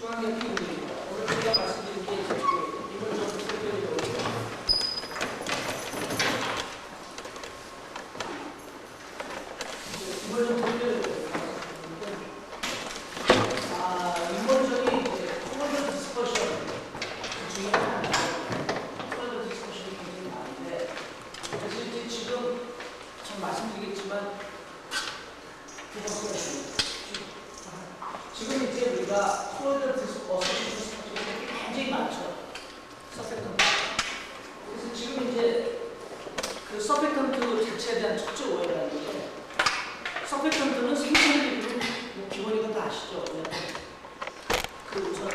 중앙의 피입니다. 오늘 제가 말씀드린 게 이제 이걸 좀 설명드리려고 이걸 좀 설명드리려고 인본적인 토벌 디스커션 그 중에 하나가 토벌 디스커션이 굉장히 많은데 그래서 이제 지금 참 말씀드리겠지만 지금 이제 우리가 토벌 디스커션이 굉장히 많죠. 서펙턴트. 그래서 지금 이제 그 서펙턴트 자체에 대한 첫째 오해라는 게 서펙턴트는 생체를 뭐 기본이건 다 아시죠? 그 우선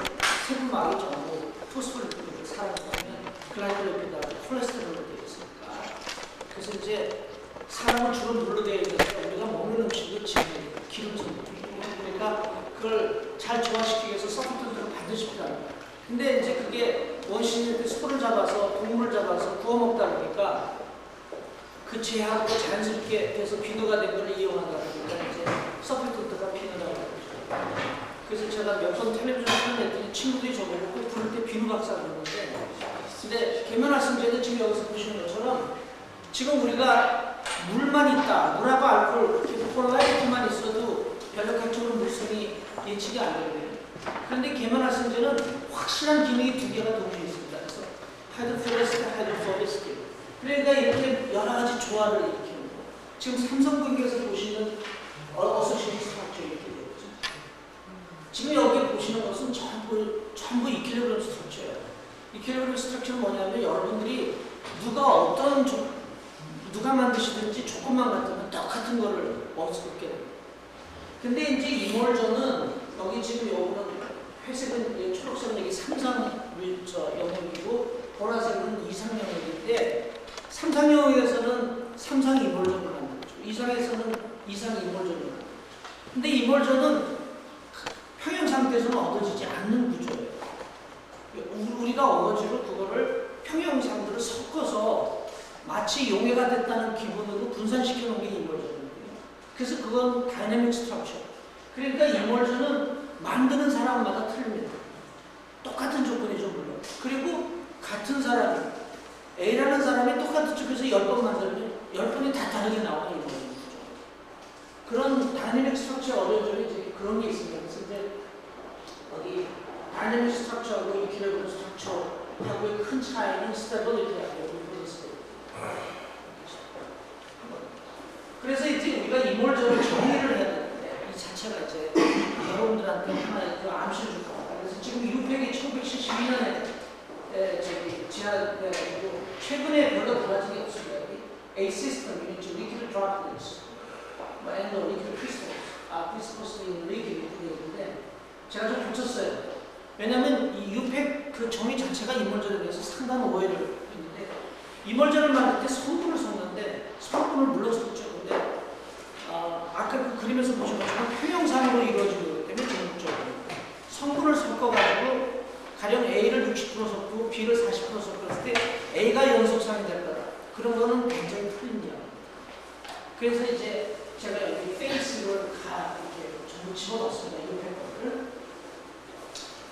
세분막이 전부 포스폴리피드를 사용하면 글라이콜리피드하고 콜레스테롤로 되어 있으니까 그래서 이제 사람은 주로 물로 되어 있는데 우리가 먹는 음식을 기름진 그러니까 그걸 잘 조화시키기 위해서 서펙턴트를 반드시 필요합니다. 근데 이제 그게 원시인들 소를 잡아서 동물을 잡아서 구워 먹다 보니까 그 제하고 자연스럽게 돼서 비누가 된 걸 이용하다 보니까 이제 서펙턴트가 비누라고 하죠. 그래서 제가 몇 번 텔레비전 출연했더니 친구들이 저보고 꼭 부를 때 비누 박사를 했는데 근데 계면활성제는 지금 여기서 보시는 것처럼 지금 우리가 물만 있다, 물하고 알코올, 폴라이트만 있어도 변력학적으로 물성이 예측이 안 되거든요. 그런데 계면활성제는 확실한 기능이 두 개가 동시에 있습니다. 그래서 하이드로플로리스트, 하이드로포비스트. 그러니까 이렇게 여러 가지 조화를 일으키는 거. 지금 삼성공기에서 보시는 어서시티 스트럭처 이렇게 되어 있죠. 지금 여기 보시는 것은 전부 이퀄리브리엄 스트럭처예요. 이퀄리브리엄 스트럭처는 뭐냐면 여러분들이 누가 만드시든지 조금만 같으면 똑같은 거를 얻게 됩니다. 근데 이제 이몰전은 여기 지금 요거는 회색은 초록색은 여기 삼상 영역이고 보라색은 이상 영역인데 삼상 영역에서는 삼상 이몰전을 만들죠. 이상에서는 이상 이몰전을 만들죠. 근데 이몰전은 평형 상태에서는 얻어지지 않는 구조예요. 우리가 어거지로 그거를 평형 상태로 섞어서 마치 용해가 됐다는 기분으로 분산시켜 놓은 게 이몰전이거든요. 그래서 그건 다이내믹 스트럭처. 그러니까 이몰전은 만드는 사람마다 틀립니다. 똑같은 조건이죠, 물론. 그리고 같은 사람이 A라는 사람이 똑같은 쪽에서 10번 만들면 10번이 다 다르게 나와요, 이몰전 구조. 그런 다이내믹 스트럭처의 어려운 점이 이제 그런 게 있습니다. 그래서 이제 어디 다이내믹 스트럭처하고 이퀄리브리엄 스트럭처하고의 큰 차이는 스테빌리티하고 그래서 이제 우리가 이몰전을 정리를 해야 되는데 이 자체가 이제 여러분들한테 하나의 그 암시를 줄 겁니다. 그래서 지금 유팩이 1972년에 지하되고 최근에 별로 달라진 게 없습니다. A system in which liquid droplets and liquid crystals in liquid 이렇게 되어 있는데 제가 좀 고쳤어요. 왜냐하면 이 유팩 그 정의 자체가 이몰전에 대해서 상당한 오해를 했는데 이몰전을 만들 때 성분을 섞는데 성분을 물론 섞죠. 근데 아까 그 그림에서 보신 것처럼 평형상으로 이루어지는 거기 때문에 전국적으로 성분을 섞어가지고 가령 A를 60% 섞고 B를 40% 섞었을 때 A가 연속상이 될 거다. 그런 거는 굉장히 틀립니다. 그래서 이제 제가 여기 페이스를 다 이렇게 전부 집어넣었습니다. 이 페이퍼를.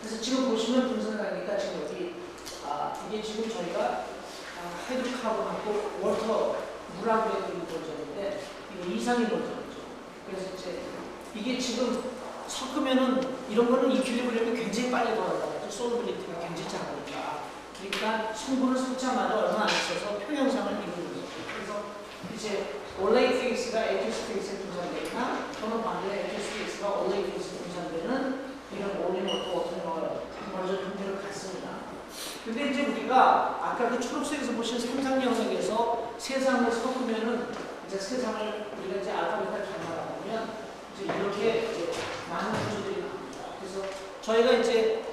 그래서 지금 보시면 분석하니까 지금 여기 이게 지금 저희가 하이드로카본하고 워터 물하고 있는 버전인데 이거 이상의 버전이죠. 그래서 이제 이게 지금 섞으면은 이런 거는 이퀄리브리엄이 굉장히 빨리 돌아가죠. 솔빌리티가 굉장히 작으니까. 그러니까 성분을 섞자마자 얼마 안 있어서 평형상을 이루는 거죠. 그래서 이제 올레이 페이스가 에듀스 페이스에 분산되거나 또는 반대로 에듀스 페이스가 올레이 페이스에 분산되는 이런 올리모토 버전 형태를 갖습니다. 근데 이제 우리가 아까 그 초록색에서 보신 삼상 영역에서 세상을 섞으면은 이제 세상을 우리가 이제 알파벳을 장만하면 이제 이렇게 이제 많은 구조들이 나옵니다. 그래서 저희가 이제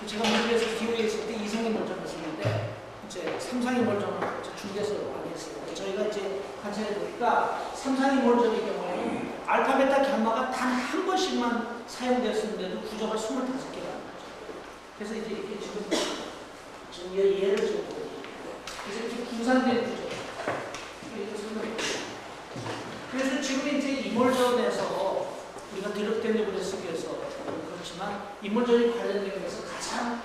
제가 미국에서 기후에 있을 때 이상의 몰전을 쓰는데 이제 삼상의 몰전을 중개서 많이 했어요. 저희가 이제 관찰해 보니까 삼상의 몰전의 경우에는 알파, 베타, 감마가 단 한 번씩만 사용됐었는데도 구조가 25개가 나왔죠. 그래서 이제 이렇게 지금 예를 좀 보여드릴게요. 그래서 이렇게 분산된 구조. 그래서 지금 이제 이몰전에서 우리가 디럭 델리브레 쓰기 위해서 그렇지만 인물전이 관련된 것에서 가장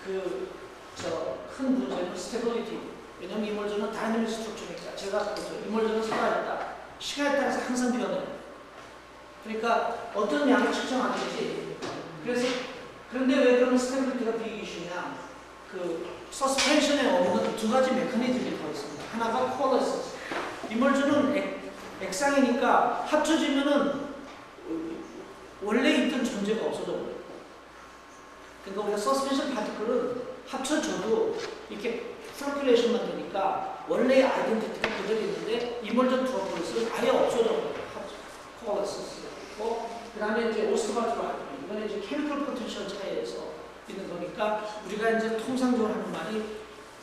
큰 문제는 스테빌리티. 왜냐하면 인물전은 다이내믹 스트럭처니까 제가 그죠. 인물전은 살아있다. 시간에 따라서 항상 변해요. 그러니까 어떤 양을 측정하든지 그런데 왜 그러면 스테빌리티가 비기슈냐? 서스펜션에 없는 두 가지 메커니즘이 더 있습니다. 하나가 코어레스. 인물전은 액상이니까 합쳐지면은 원래 있던 존재가 없어져 버려요. 그러니까 우리가 서스펜션 파티클은 합쳐져도 이렇게 서큘레이션만 되니까 원래의 아이덴티티가 그대로 있는데 인물전 트러플은 아예 없어져 버려요. 코어레스. 그 다음에 이제 오스토바트라. 이거는 이제 케미컬 포텐셜 차이에서 있는 거니까 우리가 이제 통상적으로 하는 말이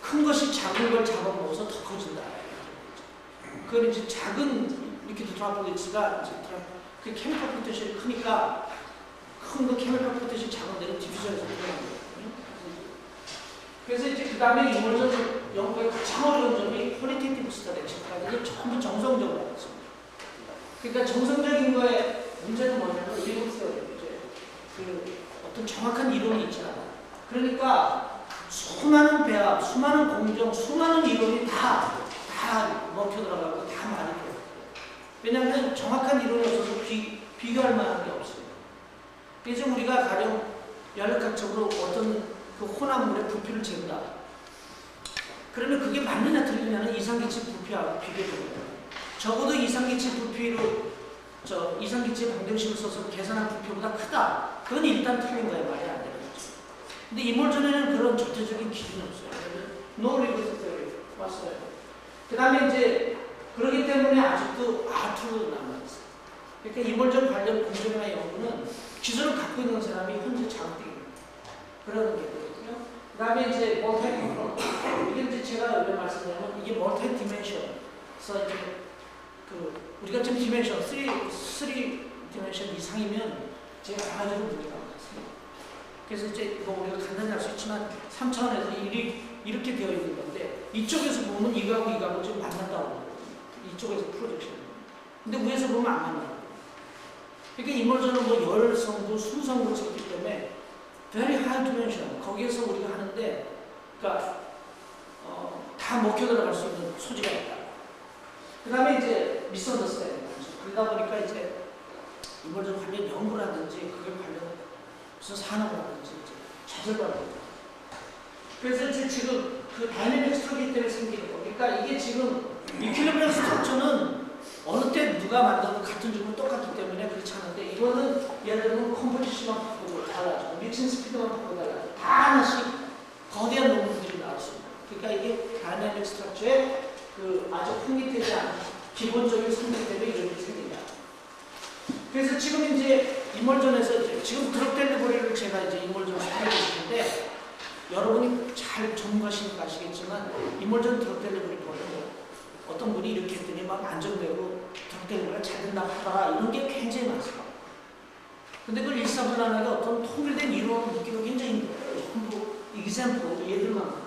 큰 것이 작은 걸 잡아먹어서 더 커진다. 그건 이제 작은 리퀴드 드로플릿스가 이제 그 케미컬 포텐셜이 크니까 큰 거 케미컬 포텐셜이 작은 데는 디퓨저에서 들어가는 거거든요. 그래서 이제 그 다음에 인물전 연구의 가장 어려운 점이 퀄리테이티브 스터디까지 이게 전부 정성적으로 하겠습니다. 그러니까 정성적인 거에 문제는 뭐냐면 일곱 이제 어떤 정확한 이론이 있지 않아. 그러니까 수많은 배합, 수많은 공정, 수많은 이론이 다 먹혀 들어가고 다 말이 돼요. 왜냐하면 정확한 이론이 없어서 비교할 만한 게 없어요. 그래서 우리가 가령 연력학적으로 어떤 그 혼합물의 부피를 재는다. 그러면 그게 맞느냐 틀리냐는 이상기체 부피하고 비교해요. 적어도 이상기체 부피로 이상기체 방정식을 써서 계산한 부피보다 크다. 그건 일단 틀린 거예요. 말이 안 되는 거죠. 근데 인물전에는 그런 절대적인 기준이 없어요. No reverse theory. 왔어요. 그 다음에 이제 그렇기 때문에 아직도 R2로 남아있어요. 그러니까 인물전 관련 공정이나 연구는 기술을 갖고 있는 사람이 현재 장땡입니다. 그런 게 있거든요. 그 다음에 이제 멀티디멘션. 이게 이제 제가 왜 말씀드리냐면 이게 멀티디멘션. 그래서 이제 우리가 지금 디멘션, 3 디멘션 이상이면 제가 아주 무리가 많습니다. 그래서 이제 뭐 우리가 간단히 할 수 있지만 3차원에서 이렇게 되어 있는 건데 이쪽에서 보면 이거하고 지금 만난다고 이쪽에서 프로젝션. 근데 위에서 보면 안 만나요. 그러니까 인물전은 뭐 10성분, 20성분을 썼기 때문에 very high dimension 거기에서 우리가 하는데 그러니까 다 먹혀 들어갈 수 있는 소지가 있다. 그 다음에 이제 미스언더스탠딩. 그러다 보니까 이제 인물전 관련 연구라든지 그걸 관련 무슨 산업을 하든지 좌절받는 거예요. 그래서 이제 지금 그 다이내믹 스트럭처 때문에 생기는 거. 그러니까 이게 지금 이퀄리브리엄 스트럭처는 어느 때 누가 만들어도 같은 종류 똑같기 때문에 그렇지 않은데 이거는 예를 들면 컴포지션만 바꾸고 달라지고 믹싱 스피드만 바꾸고 달라지고 다 하나씩 거대한 논문들이 나왔습니다. 그러니까 이게 다이내믹 스트럭처의 아주 흥미되지 않은 기본적인 성질 때문에 이런 일이 생긴다. 그래서 지금 이제 인물전에서 지금 드럭 델리버리를 제가 이제 인물전을 하고 있는데 여러분이 잘 전문가시니까 아시겠지만 인물전 드럭 델리버리 보면 어떤 분이 이렇게 했더니 막 안정되고 드럭 델리버리가 잘 된다고 하더라 이런 게 굉장히 많습니다. 근데 그걸 일사불란하게 어떤 통일된 이론을 느끼고 굉장히 힘들어요. 전부 example, 예들만.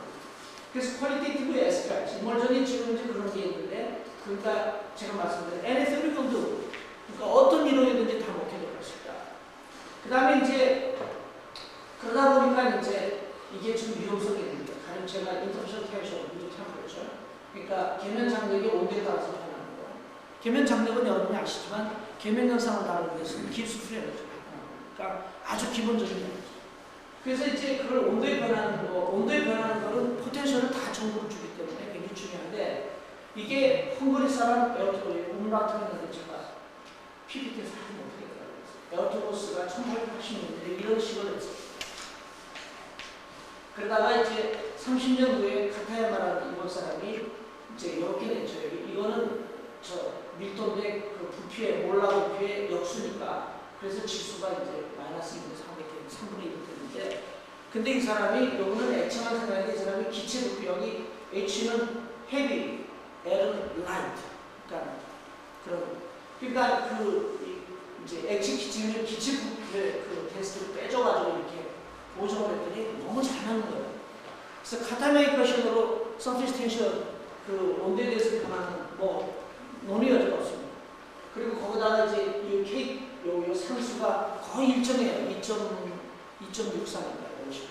그래서 퀄리테이티브 에스펙트, 인물전이 지금 이제 그런 게 있는데 그러니까 제가 말씀드린 anything we can do. 그러니까 어떤 이론이든지 다 먹혀 들어갈 수 있다. 그 다음에 이제 그러다 보니까 이제 이게 좀 위험성이 있는데 가령 제가 인터프레셔테이션 문제 탐구했죠. 그러니까 계면 장력이 온도에 따라서 변하는 거. 계면 장력은 여러분이 아시지만 계면 현상을 다루기 위해서는 기수 프레임을 좀 바꾸는 거니까 아주 기본적인 거죠. 그래서 이제 그걸 온도에 변하는 거, 온도에 변하는 거는 포텐셜을 다 정보를 주기 때문에 굉장히 중요한데 이게 헝가리 사람 에어토고의 음라트라는 제가 PPT에서 하면 어떻게 되더라고요. 에어토고스가 1880년대에 이런 식으로 했어요. 그러다가 이제 30년 후에 카타야마라는 이번 사람이 이제 이렇게 냈죠. 이거는 밀도인데 그 부피의 몰라 부피의 역수니까 그래서 지수가 이제 마이너스 3분의 1이 되는데 근데 이 사람이 요거는 액체만 생각하는데 이 사람이 기체 부피 여기 H는 heavy, L은 light. 그러니까 이제 액체 기체는 기체 부피의 그 테스트를 빼줘가지고 이렇게 보정을 했더니 너무 잘 맞는 거예요. 그래서 카타메이 퀘션으로 서피스 텐션 그 온도에 대해서 그만 뭐 논의 여지가 없습니다. 그리고 거기다가 이제 이 K 요 상수가 거의 일정해요. 2.63입니다. 50.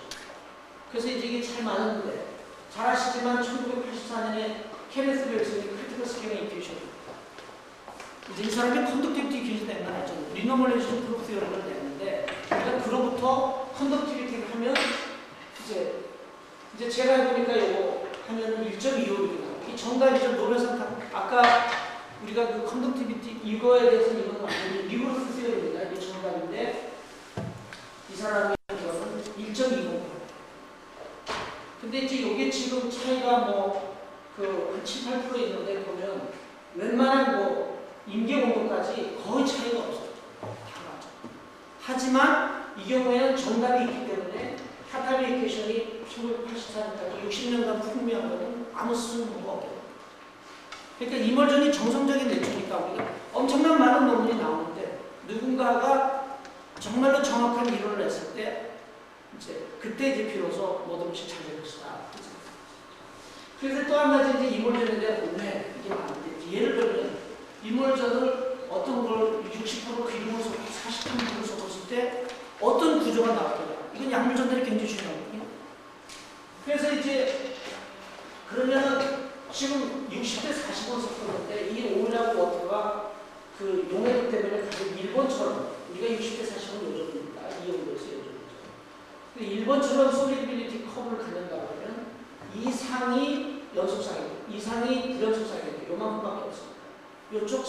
그래서 이제 이게 잘 맞는데, 잘 아시지만 1984년에 케네스 벨슨이 크리티컬 스캐닝 이큐에이션, 이제 이 사람이 컨덕티비티 이큐에이션 낸 건 아니죠. 리노멀레이션 프로프 티어리를 냈는데, 그러니까 그로부터 컨덕티비티를 하면 이제 제가 해보니까 이거 하면은 1.25입니다. 이 정답이죠. 노벨상 아까 우리가 그 컨덕티비티 이거에 대해서 이거는 완전히 리버스 티어리입니다. 이게 정답인데 이 사람이 한 거는 1.25. 근데 이제 이게 지금 차이가 뭐 그 7, 8% 있는데 보면 웬만한 뭐 임계 온도까지 거의 차이가 없어요. 다 맞아. 하지만 이 경우에는 정답이 있기 때문에 하타미 이퀘이션이 1984년까지 60년간 풍미한 거는 아무 쓸모가 없어요. 그러니까 이멀전이 정성적인 내용이니까 우리가 엄청난 많은 논문이 나오는데 누군가가 정말로 정확한 이론을 냈을 때 이제 그때 이제 비로소 모든 것이 잘 될 것이다. 그래서 또 한 가지 이제 이멀전에 대한 오해 이게 많은데 예를 들면 이멀전을 어떤 걸 60% 기름을 섞고 43%를 섞었을 때 어떤 구조가 나왔더라. 이건 약물 전달이 굉장히 중요하거든요. 그래서 이제 그러면 지금 60대 40원 섞었는데 이 오일하고 워터가 그 용해도 때문에 가장 일본처럼 우리가 60대 40원 요즘입니다. 이 정도에서 요즘이죠. 근데 일본처럼 솔리빌리티 컵을 갖는다고 하면 이 상이 연속상이고 이 상이 불연속상이고 요만큼밖에 없습니다. 요쪽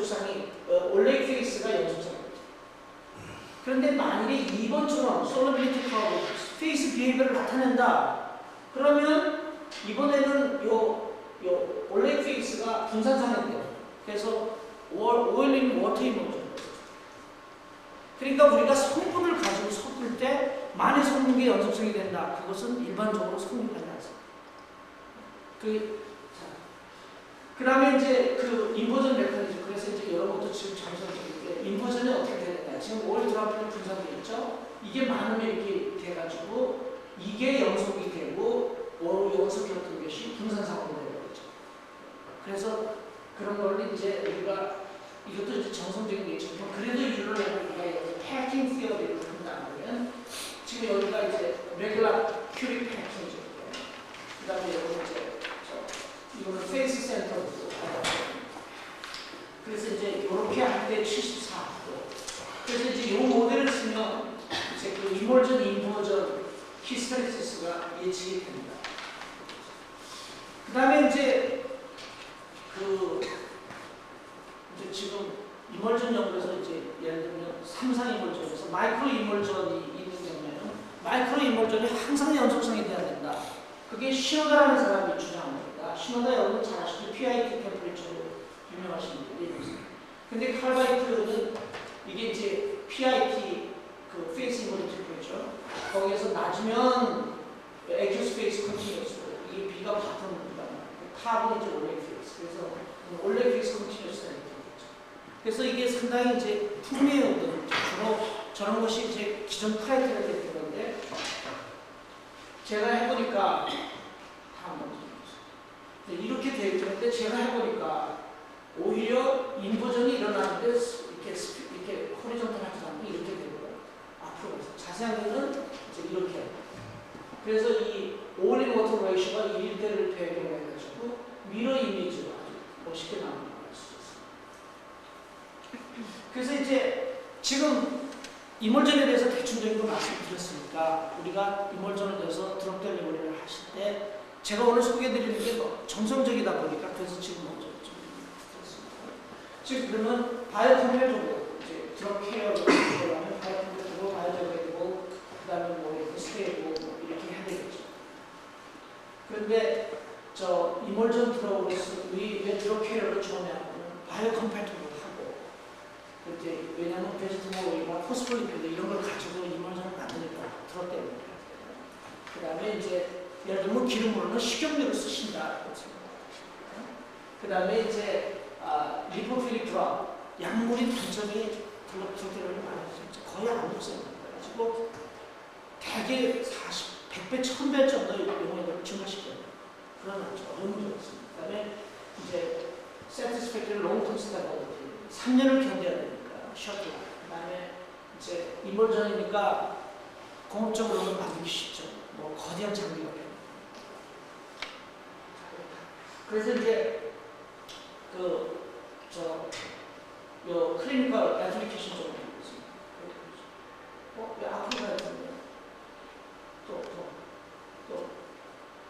상이 올레이 페이스가 연속상입니다. 그런데 만일에 2번처럼 솔리빌리티 컵 페이스 비헤이비어를 나타낸다. 그러면 이번에는 요 올레이 페이스가 분산상인데요. 그래서 오일링 워터 이모죠. 그러니까 우리가 성분을 가지고 섞을 때 만의 성분이 연속성이 된다. 그것은 일반적으로 성립하지 않습니다. 그 다음에 이제 그 인버전 메커니즘. 그래서 이제 이런 것도 지금 잠시만요. 인버전이 어떻게 되느냐. 지금 오일 드랍이 분산되어 있죠. 이게 많으면 이렇게 돼가지고 이게 연속이 되고 연속이었던 것이 분산상으로 되어버리죠. 그래서 그런 걸 이제 우리가 이것도 이제 정성적인 게 있지만 그래도 이를 우리가 패킹 티어리를 한다면 지금 여기가 이제 레귤라 큐리 패킹이죠. 그 다음에 여기는 이제 이거는 페이스 센터고 그래서 이제 이렇게 할 때 74%. 그래서 이제 이 모델을 쓰면 이제 그 이멀전, 인버전, 히스테리시스가 예측이 됩니다. 그 다음에 이제 지금 이멀전 연구에서 이제 예를 들면 3상 이멀전에서 마이크로 이멀전이 있는 경우에는 마이크로 이멀전이 항상 연속성이 돼야 된다. 그게 시노다라는 사람이 주장한 겁니다. 시노다 여러분 잘 아시죠? PIT 템퍼레처로 유명하신 분들이. 근데 칼바이트는 이게 이제 PIT 그 페이스 이멀전 템퍼레처 거기에서 낮으면 액큐스 페이스 컨티뉴어스 이게 B가 바텀입니다. 탑은 이제 올레 페이스. 그래서 올레 페이스 컨티뉴어스가 있죠. 그래서 이게 상당히 이제 풍미의 온도 주로 저런 것이 이제 기존 크라이테리아 되는 건데 제가 해보니까 다 먼저 이렇게 되어 있는데 제가 해보니까 오히려 인버전이 일어나는데 이렇게 호리존탈 하지 않고 이렇게 되고요. 앞으로 가서 자세한 거는 이제 이렇게. 그래서 이 오일링 워터 레이셔가 1대를 배경해가지고 미러 이미지로 아주 멋있게 나옵니다. 그래서 이제 지금 이멀전에 대해서 대충적인 거 말씀드렸으니까 우리가 이멀전에 대해서 드럭 델리버리를 하실 때 제가 오늘 소개해드리는 게 정성적이다 보니까 그래서 지금 먼저 좀 드렸습니다. 지금 그러면 바이오컴패티블 이제 드럭 케어를 하면 바이오컴패티블, 바이오저그레이블, 그 다음에 뭐 스테이블 뭐 이렇게 해야 되겠죠. 그런데 저 이멀전 드럭으로서 우리 왜 드럭 케어를 좋아하냐면 바이오컴패티블 이제 왜냐하면 베지터블 오일이나 포스폴리피드 이런 걸 가지고 이멀전을 만드니까 드럭 때문에. 그 다음에 이제 예를 들면 기름으로는 식용유를 쓰신다. 그 다음에 이제 리포필릭 드럭 약물인 단점이 드럭 때문에 많이 거의 안 없어요. 그래가지고 대개 100배, 1000배 정도의 용액을 증가시켜요. 그런 아주 어려운 문제가 있습니다. 그 다음에 이제 satisfactory long-term stability 3년을 견뎌야 되니까 셔틀. 그 다음에 이제 이몰전이니까 공업적으로는 만들기 쉽죠. 뭐 거대한 장비가 필요. 그래서 이제 요 클리니컬 애플리케이션 쪽으로 있습니다. 왜 앞으로 가야 되는데? 또.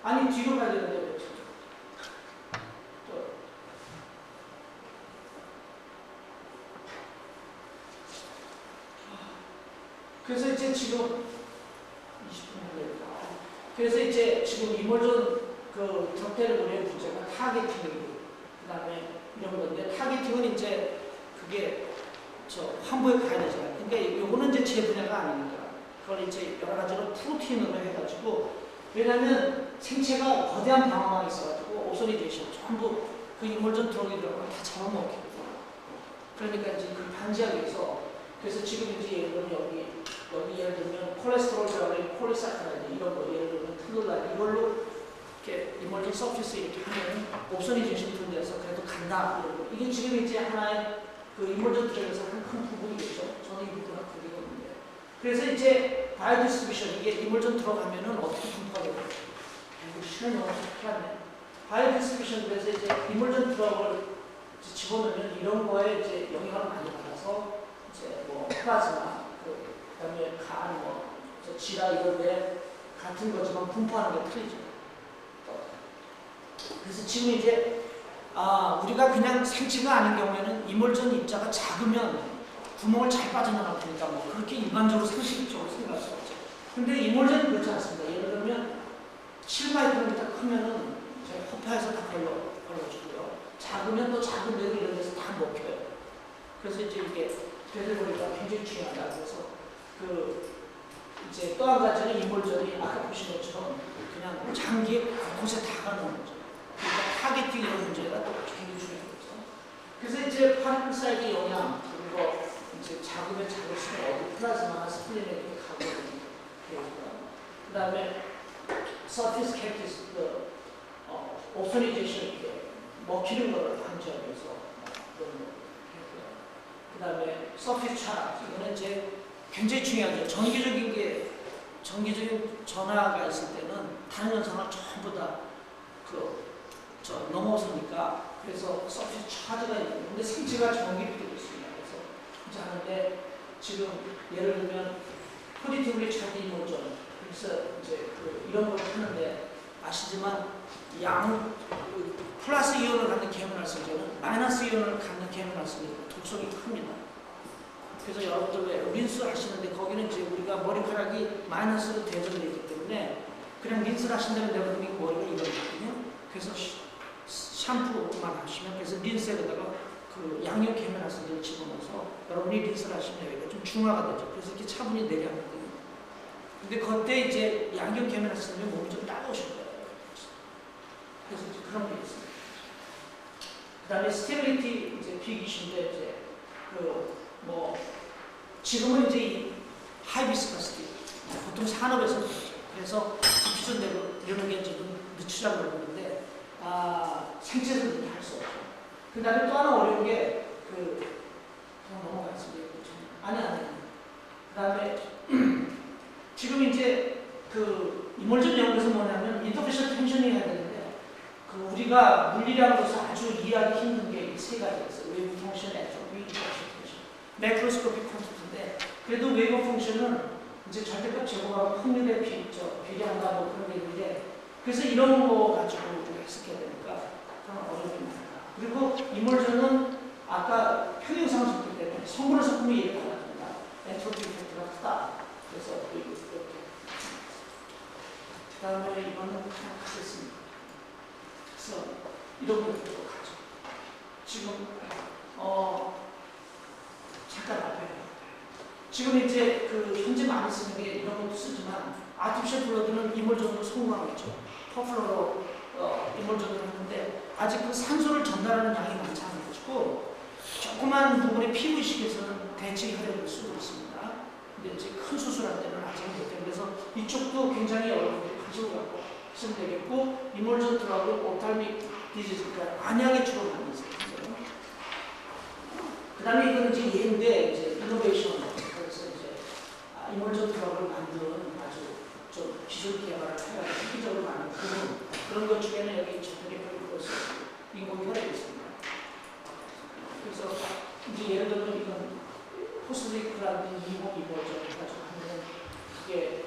아니, 뒤로 가야 되는데, 왜 뒤로? 또. 그래서 이제 지금 20분 걸렸다. 그래서 이제 지금 이몰전 그 격대를 보낸 문제가 타겟팅이고, 그 다음에 이런 건데, 타겟팅은 이제 그게 환부에 가야 되잖아요. 그러니까 요거는 이제 제 분야가 아니니까. 그걸 이제 여러 가지로 프로틴으로 해가지고, 왜냐면 생체가 거대한 방어망이 있어가지고, 옵소니데이션 전부 그 이몰전 들어오게 들어가면 다 잡아먹히거든요. 그러니까 이제 그 방지하기 위해서, 그래서 지금 이제 예를 들면 여기 예를 들면 콜레스테롤 저하는 폴리사카라이드 이런 거 예를 들면 플루라이드 이걸로 이렇게 이몰전 서피스 이렇게 하면 옵소니데이션 된 데서 그래도 간다 이런 거. 이게 지금 이제 하나의 그 이몰전 트랙에서 한 큰 부분이겠죠. 저는 이 부분은 그게 없는데. 그래서 이제 바이오 디스트리뷰션 이게 이몰전 들어가면은 어떻게 분포가 되고 이거 시간이 너무 필요하네. 바이오 디스트리뷰션 그래서 이제 이몰전 트럭을 집어넣으면 이런 거에 이제 영향을 많이 받아서 이제 뭐 플라즈마 그다음에 간 지라 이런 데 같은 거지만 분포하는 게 틀리죠. 그래서 지금 이제 우리가 그냥 생체가 아닌 경우에는 이몰전 입자가 작으면 구멍을 잘 빠져나갈 테니까 뭐 그렇게 일반적으로 상식적으로 생각할 수 없죠. 근데 이몰전은 그렇지 않습니다. 예를 들면 7마이크로미터 크면은 저희 허파에서 다 걸러주고요. 작으면 또 작은 데도 이런 데서 다 먹혀요. 그래서 이제 이게 되들 보니까 굉장히 중요하다. 그래서 이제 또 한 가지는 이몰전이 아까 보신 것처럼 그냥 장기에 곳곳에 다 가는 거죠. 그러니까 타겟팅 이런 문제가 또 굉장히 중요하죠. 그래서 이제 파르크사이드 영향 그리고 이제 작으면 작을수록 어디 플라즈마나 스플린에 이렇게 가거든요. 그 다음에 서피스 캡티스 옵소니제이션 이렇게 먹히는 거를 방지하기 위해서 그런 거 했고요. 그 다음에 서피스 차지 이거는 이제 굉장히 중요하죠. 정기적인 전화가 있을 때는 다른 현상을 전부 다 넘어서니까 그래서 서피스 차지가 있는 근데 생체가 전기를 띠고 있습니다. 그래서 이제 하는데 지금 예를 들면 포지티브리 차지 이몰전 그래서 이제 이런 걸 하는데 아시지만 플러스 이온을 갖는 계면활성제는 마이너스 이온을 갖는 계면활성제는 독성이 큽니다. 그래서 여러분들 왜 린스 하시는데 거기는 이제 우리가 머리카락이 마이너스로 대전되어 있기 때문에 그냥 린스를 하신다면 여러분이 머리가 이러거든요. 그래서 샴푸만 하시면 그래서 린스에다가 그 양력 계면활성제를 집어넣어서 여러분이 린스를 하시면 여기가 좀 중화가 되죠. 그래서 이렇게 차분히 내려가거든요. 근데 그때 이제 양력 계면활성제 몸이 좀 따가우실 거예요. 그래서 이제 그런 게 있습니다. 그 다음에 스테빌리티 이제 비기신데 이제 지금은 이제 이 하이비스커스티 보통 산업에서 그렇죠. 그래서 디퓨전되고 이런 게 지금 늦추라고 그러는데 생체에서 그렇게 할 수 없죠. 그 다음에 또 하나 어려운 게 그냥 넘어가겠습니다. 아니. 그 다음에 지금 이제 이몰전 연구에서 뭐냐면 인터페셜 텐션이 해야 되는데 우리가 물리량으로서 아주 이해하기 힘든 게 이 세 가지가 있어요. 웨이브 펑션, 엔트로피, 인터페셜 텐션. 매크로스코픽 콘셉트인데 그래도 웨이브 펑션은 이제 절대값 제곱하고 확률에 비례한다 뭐 그런 게 있는데 그래서 이런 거 가지고 우리가 해석해야 되니까 그런 어려움이 많다. 그리고 이몰전은 아까 평형상을 섞기 때문에 성분을 섞으면 이해가 달라집니다. 엔트로피 이펙트가 크다. 그래서 이렇게 그 다음에 이거는 그냥 가겠습니다. 그래서 이런 것도 가죠. 지금 잠깐 앞에 지금 이제 현재 많이 쓰는 게 이런 것도 쓰지만 아티피셜 블러드는 이몰전으로 성공하고 있죠. 퍼플러로 이몰전을 하는데 아직 그 산소를 전달하는 양이 많지 않아가지고 조그만 부분의 피부이식에서는 대체 혈액을 쓰고 있습니다. 근데 이제 큰 수술할 때는 아직 못해요. 그래서 이쪽도 굉장히 여러분들이 관심을 갖고 쓰면 되겠고 이몰전 들어가고 옵탈믹 디지즈 그러니까 안약에 주로 많이 있어요. 그 다음에 이거는 이제 예인데 이제 이노베이션 그래서 이제 이몰전 드럭을 만든 아주 좀 기술 개발을 해가지고 세계적으로 많은 그런 것 중에는 여기 전력의 것이 인공혈액이 있습니다. 그래서 이제 예를 들면 이건 포스리크라는 인공 이몰전을 가지고 하면 이게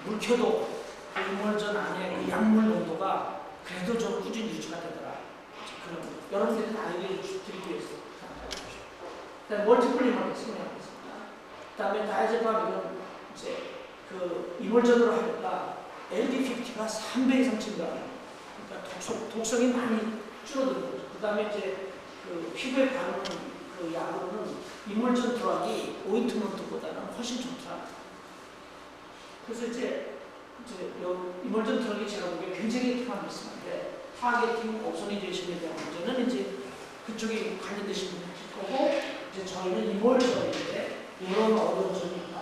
물켜도 그 이몰전 안에 그 약물 농도가 그래도 좀 꾸준히 유지가 되더라. 그런 여러분들이 아이디어를 드리기 위해서. 그다음에 멀티플 이몰전 설명하겠습니다. 그다음에 다이아제팜 이건 이제 그 이몰전으로 하니까 LD50가 3배 이상 증가해요. 그러니까 독성이 많이 줄어드는 거죠. 그다음에 이제 그 피부에 바르는 그 약으로는 이몰전 드럭이 오인트먼트보다는 훨씬 좋더라. 그래서 이제 이몰전 드럭이 제가 보기에 굉장히 통합이 있었는데 타겟팅 옵소니제이션에 대한 문제는 이제 그쪽에 관련되신 분이 있을 거고 이제 저희는 이몰전인데 이런 어려운 점이 있다.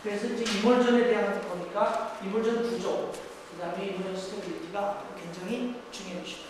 그래서 이제 이몰전에 대한 거니까 이몰전 구조, 그 다음에 이몰전 스테빌리티가 굉장히 중요해지죠.